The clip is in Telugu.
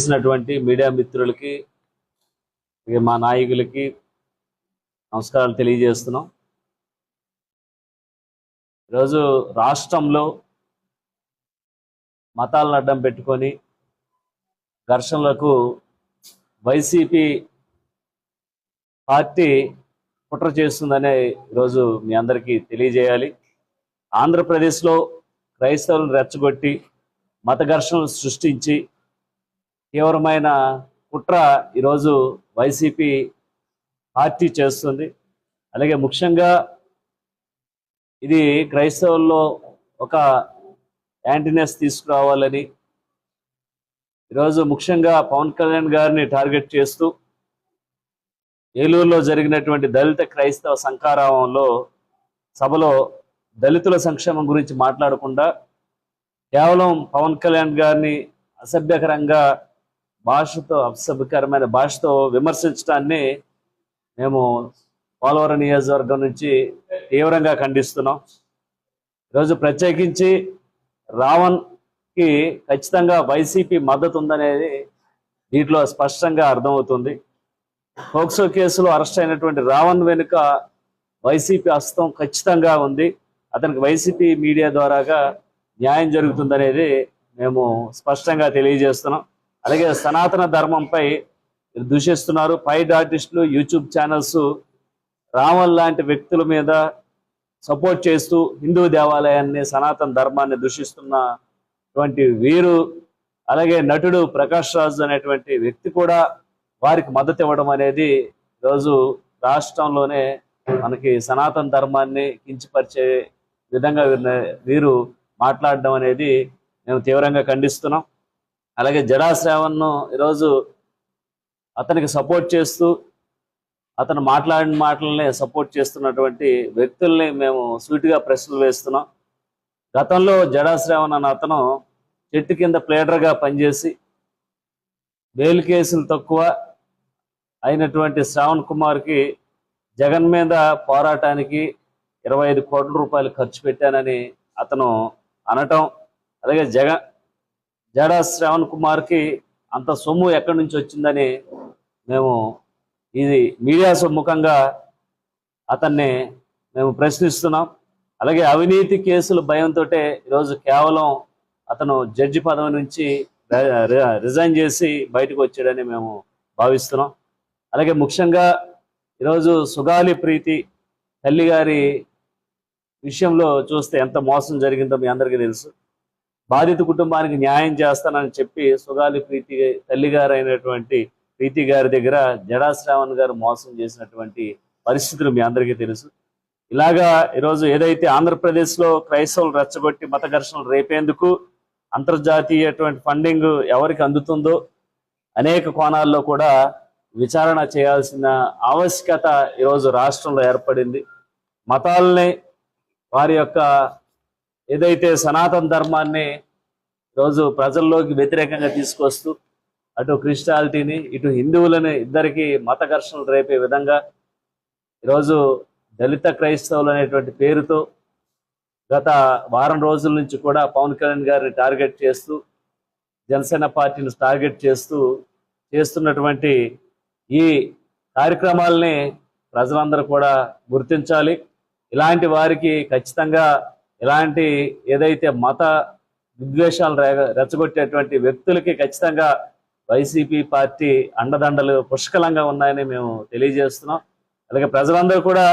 చేసినటువంటి మీడియా మిత్రులకి మా నాయకులకి నమస్కారాలు తెలియజేస్తున్నాం. ఈరోజు రాష్ట్రంలో మతాలను అడ్డం పెట్టుకొని ఘర్షణలకు వైసీపీ పార్టీ కుట్ర చేస్తుందనే ఈరోజు మీ అందరికీ తెలియజేయాలి. ఆంధ్రప్రదేశ్లో క్రైస్తవులను రెచ్చగొట్టి మత ఘర్షణలు సృష్టించి తీవ్రమైన కుట్ర ఈరోజు వైసీపీ పార్టీ చేస్తుంది. అలాగే ముఖ్యంగా ఇది క్రైస్తవుల్లో ఒక యాంటీనెస్ తీసుకురావాలని ఈరోజు ముఖ్యంగా పవన్ కళ్యాణ్ గారిని టార్గెట్ చేస్తూ ఏలూరులో జరిగినటువంటి దళిత క్రైస్తవ సంకారామంలో సభలో దళితుల సంక్షేమం గురించి మాట్లాడకుండా కేవలం పవన్ కళ్యాణ్ గారిని అసభ్యకరమైన భాషతో విమర్శించడాన్ని మేము పోలవరం నియోజకవర్గం నుంచి తీవ్రంగా ఖండిస్తున్నాం. ఈరోజు ప్రత్యేకించి రావణ్కి ఖచ్చితంగా వైసీపీ మద్దతు ఉందనేది దీంట్లో స్పష్టంగా అర్థమవుతుంది. పోక్సో కేసులో అరెస్ట్ అయినటువంటి రావణ్ వెనుక వైసీపీ హస్తం ఖచ్చితంగా ఉంది. అతనికి వైసీపీ మీడియా ద్వారాగా న్యాయం జరుగుతుందనేది మేము స్పష్టంగా తెలియజేస్తున్నాం. అలాగే సనాతన ధర్మంపై దూషిస్తున్నారు. ఫైట్ ఆర్టిస్టులు, యూట్యూబ్ ఛానల్స్ రావణ్ లాంటి వ్యక్తుల మీద సపోర్ట్ చేస్తూ హిందూ దేవాలయాన్ని, సనాతన ధర్మాన్ని దూషిస్తున్నటువంటి వీరు, అలాగే నటుడు ప్రకాష్ రాజ్ అనేటువంటి వ్యక్తి కూడా వారికి మద్దతు ఇవ్వడం అనేది ఈరోజు రాష్ట్రంలోనే మనకి సనాతన ధర్మాన్ని కించపరిచే విధంగా వీరు మాట్లాడడం అనేది మేము తీవ్రంగా ఖండిస్తున్నాం. అలాగే జడా శ్రావణ్ను ఈరోజు అతనికి సపోర్ట్ చేస్తూ అతను మాట్లాడిన మాటలని సపోర్ట్ చేస్తున్నటువంటి వ్యక్తుల్ని మేము సూటిగా ప్రశ్నలు వేస్తున్నాం. గతంలో జడా శ్రావణ్ అన్న అతను చెట్టు కింద ప్లేడర్గా పనిచేసి బెయిల్ కేసులు తక్కువ అయినటువంటి శ్రావణ్ కుమార్కి జగన్ మీద పోరాటానికి 25 కోట్ల రూపాయలు ఖర్చు పెట్టానని అతను అనటం, అలాగే జడా శ్రావణ్ కుమార్కి అంత సొమ్ము ఎక్కడి నుంచి వచ్చిందని మేము ఇది మీడియా సమ్ముఖంగా అతన్ని మేము ప్రశ్నిస్తున్నాం. అలాగే అవినీతి కేసుల భయంతో ఈరోజు కేవలం అతను జడ్జి పదవి నుంచి రిజైన్ చేసి బయటకు వచ్చాడని మేము భావిస్తున్నాం. అలాగే ముఖ్యంగా ఈరోజు సుగాలి ప్రీతి తల్లి గారి విషయంలో చూస్తే ఎంత మోసం జరిగిందో మీ అందరికీ తెలుసు. బాధిత కుటుంబానికి న్యాయం చేస్తానని చెప్పి సుగాలి ప్రీతి తల్లి గారు అయినటువంటి ప్రీతి గారి దగ్గర జడా శ్రావణ్ గారు మోసం చేసినటువంటి పరిస్థితులు మీ అందరికీ తెలుసు. ఇలాగా ఈరోజు ఏదైతే ఆంధ్రప్రదేశ్లో క్రైస్తవులు రెచ్చగొట్టి మత ఘర్షణలు రేపేందుకు అంతర్జాతీయటువంటి ఫండింగ్ ఎవరికి అందుతుందో అనేక కోణాల్లో కూడా విచారణ చేయాల్సిన ఆవశ్యకత ఈరోజు రాష్ట్రంలో ఏర్పడింది. మతాలని వారి యొక్క ఏదైతే సనాతన ధర్మాన్ని ఈరోజు ప్రజల్లోకి వ్యతిరేకంగా తీసుకొస్తూ అటు క్రిస్టియానిటీని ఇటు హిందువులని ఇద్దరికి మత ఘర్షణలు రేపే విధంగా ఈరోజు దళిత క్రైస్తవులు అనేటువంటి పేరుతో గత వారం రోజుల నుంచి కూడా పవన్ కళ్యాణ్ గారిని టార్గెట్ చేస్తూ జనసేన పార్టీని టార్గెట్ చేస్తున్నటువంటి ఈ కార్యక్రమాలని ప్రజలందరూ కూడా గుర్తించాలి. ఇలాంటి వారికి ఖచ్చితంగా ఇలాంటి ఏదైతే మత విద్వేషాలు రెచ్చగొట్టేటువంటి వ్యక్తులకి ఖచ్చితంగా వైసీపీ పార్టీ అండదండలు పుష్కలంగా ఉన్నాయని మేము తెలియజేస్తున్నాం. అలాగే ప్రజలందరూ కూడా